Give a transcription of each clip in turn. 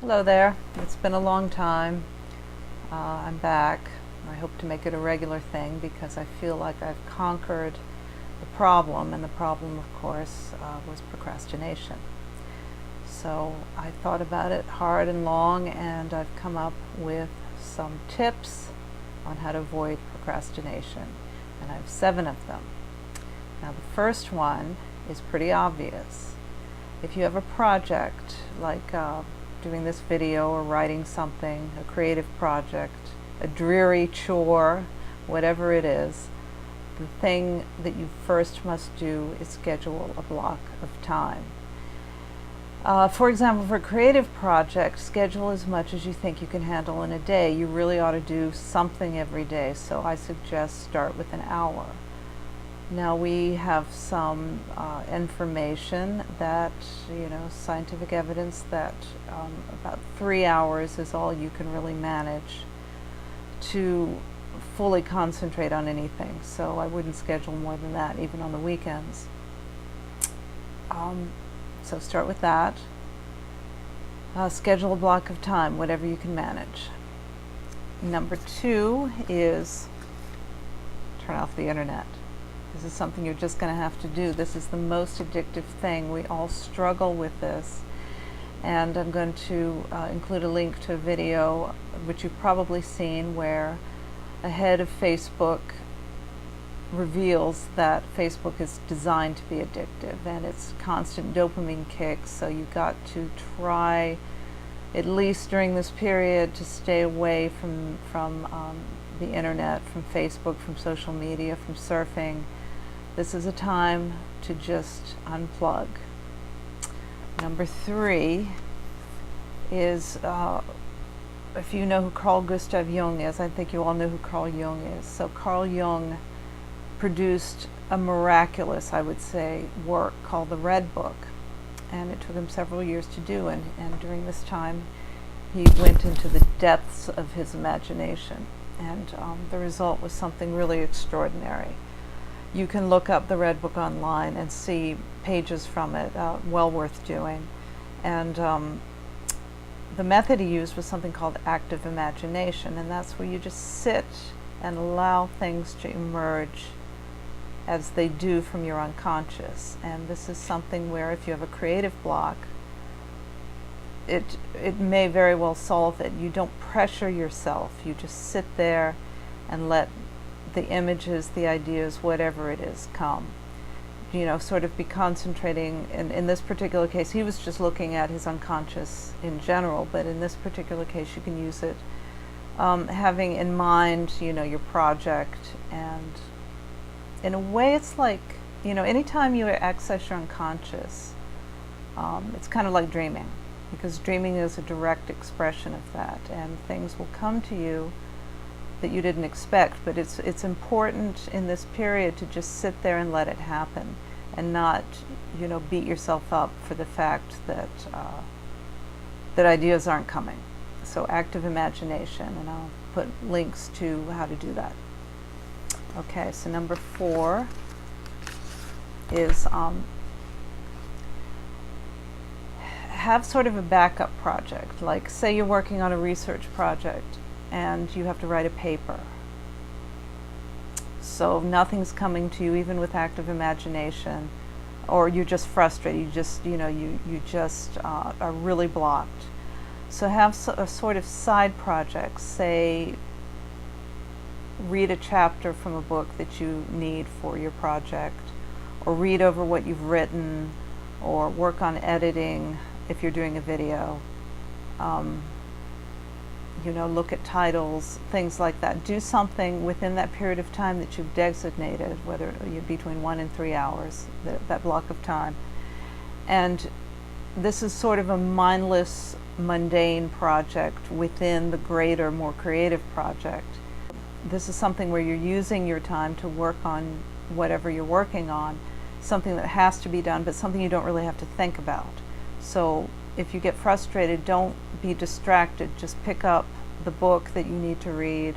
Hello there. It's been a long time. I'm back. I hope to make it a regular thing because I feel like I've conquered the problem, and the problem, of course, was procrastination. So I thought about it hard and long, and I've come up with some tips on how to avoid procrastination, and I have 7 of them. Now, the first one is pretty obvious. If you have a project like doing this video or writing something, a creative project, a dreary chore, whatever it is, the thing that you first must do is schedule a block of time. For example, for a creative project, schedule as much as you think you can handle in a day. You really ought to do something every day, so I suggest start with an hour. Now, we have some information that, scientific evidence that about 3 hours is all you can really manage to fully concentrate on anything. So I wouldn't schedule more than that, even on the weekends. So start with that. Schedule a block of time, whatever you can manage. Number 2 is turn off the internet. This is something you're just going to have to do. This is the most addictive thing. We all struggle with this. And I'm going to include a link to a video, which you've probably seen, where a head of Facebook reveals that Facebook is designed to be addictive, and it's constant dopamine kicks. So you've got to try, at least during this period, to stay away from the internet, from Facebook, from social media, from surfing. This is a time to just unplug. Number 3 is, if you know who Carl Gustav Jung is, I think you all know who Carl Jung is. So Carl Jung produced a miraculous, I would say, work called the Red Book. And it took him several years to do, and during this time he went into the depths of his imagination. And the result was something really extraordinary. You can look up the Red Book online and see pages from it, well worth doing. And the method he used was something called active imagination, and that's where you just sit and allow things to emerge as they do from your unconscious. And this is something where if you have a creative block, it may very well solve it. You don't pressure yourself. You just sit there and let the images, the ideas, whatever it is, come. Sort of be concentrating. In this particular case, he was just looking at his unconscious in general, but in this particular case, you can use it having in mind, your project. And in a way, it's like, anytime you access your unconscious, it's kind of like dreaming, because dreaming is a direct expression of that, and things will come to you that you didn't expect. But it's important in this period to just sit there and let it happen, and not beat yourself up for the fact that that ideas aren't coming. So active imagination, and I'll put links to how to do that. Okay, so number 4 is have sort of a backup project. Like, say you're working on a research project and you have to write a paper. So nothing's coming to you, even with active imagination, or you're just frustrated. You just, you just are really blocked. So have a sort of side project. Say, read a chapter from a book that you need for your project, or read over what you've written, or work on editing if you're doing a video. Look at titles, things like that. Do something within that period of time that you've designated, whether you're between 1 and 3 hours, that block of time. And this is sort of a mindless, mundane project within the greater, more creative project. This is something where you're using your time to work on whatever you're working on, something that has to be done, but something you don't really have to think about. So if you get frustrated, don't be distracted. Just pick up the book that you need to read,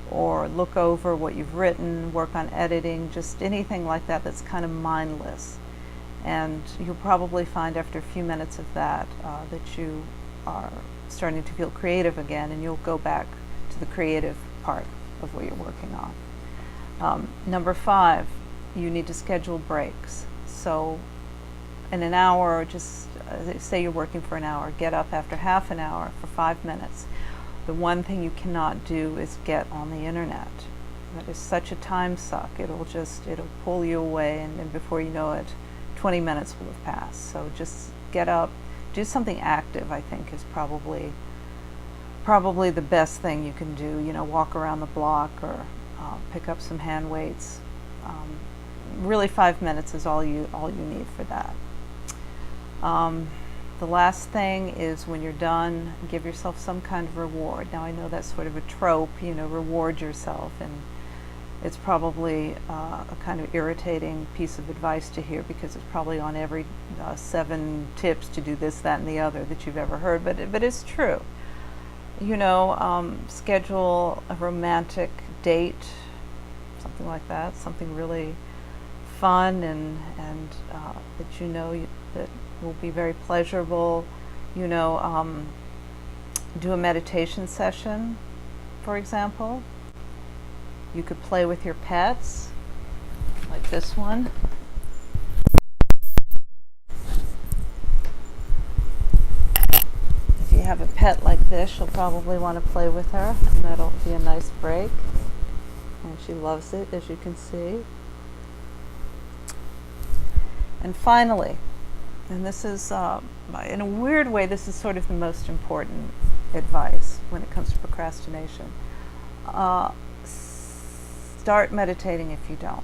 or look over what you've written, work on editing, just anything like that that's kind of mindless. And you'll probably find after a few minutes of that that you are starting to feel creative again, and you'll go back to the creative part of what you're working on. Number 5, you need to schedule breaks. So in an hour, just say you're working for an hour, get up after half an hour for 5 minutes. The one thing you cannot do is get on the internet. That is such a time suck. It'll pull you away, and before you know it, 20 minutes will have passed. So just get up, do something active, I think, is probably the best thing you can do. You know, walk around the block or pick up some hand weights. Really 5 minutes is all you need for that. The last thing is, when you're done, give yourself some kind of reward. Now, I know that's sort of a trope, you know, reward yourself, and it's probably a kind of irritating piece of advice to hear, because it's probably on every 7 tips to do this, that, and the other that you've ever heard, but it's true. You know, schedule a romantic date, something like that, something really fun and that you know that will be very pleasurable. You know, do a meditation session, for example. You could play with your pets, like this one. If you have a pet like this, you'll probably want to play with her, and that'll be a nice break. And she loves it, as you can see. And finally, and this is, in a weird way, this is sort of the most important advice when it comes to procrastination. Start meditating if you don't.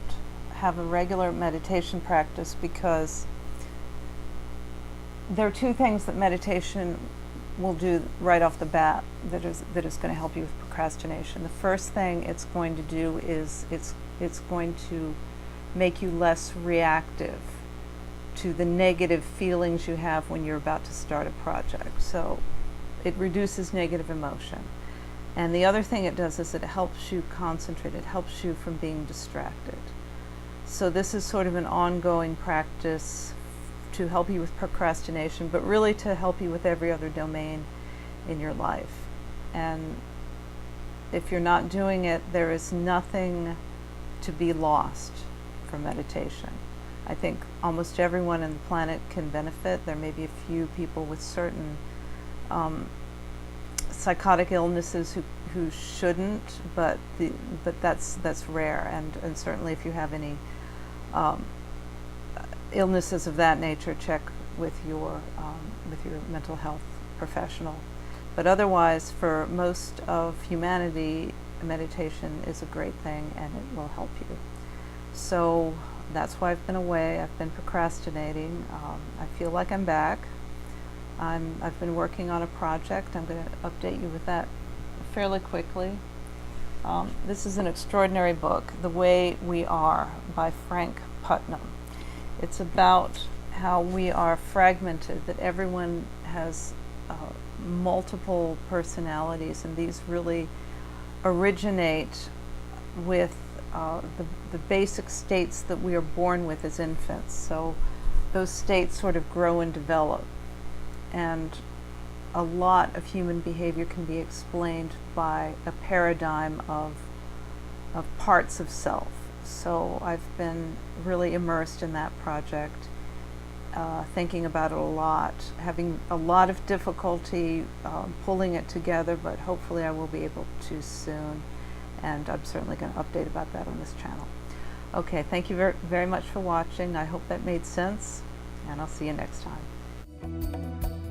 Have a regular meditation practice, because there are 2 things that meditation will do right off the bat that is going to help you with procrastination. The first thing it's going to do is it's going to make you less reactive to the negative feelings you have when you're about to start a project. So it reduces negative emotion. And the other thing it does is it helps you concentrate. It helps you from being distracted. So this is sort of an ongoing practice to help you with procrastination, but really to help you with every other domain in your life. And if you're not doing it, there is nothing to be lost from meditation. I think almost everyone on the planet can benefit. There may be a few people with certain psychotic illnesses who shouldn't, but that's rare. And certainly, if you have any illnesses of that nature, check with your mental health professional. But otherwise, for most of humanity, meditation is a great thing, and it will help you. So that's why I've been away. I've been procrastinating. I feel like I'm back. I've been working on a project. I'm going to update you with that fairly quickly. This is an extraordinary book, The Way We Are by Frank Putnam. It's about how we are fragmented, that everyone has multiple personalities, and these really originate with the basic states that we are born with as infants. So those states sort of grow and develop, and a lot of human behavior can be explained by a paradigm of parts of self. So I've been really immersed in that project, thinking about it a lot, having a lot of difficulty pulling it together, but hopefully I will be able to soon, and I'm certainly going to update about that on this channel. Okay, thank you very, very much for watching. I hope that made sense, and I'll see you next time.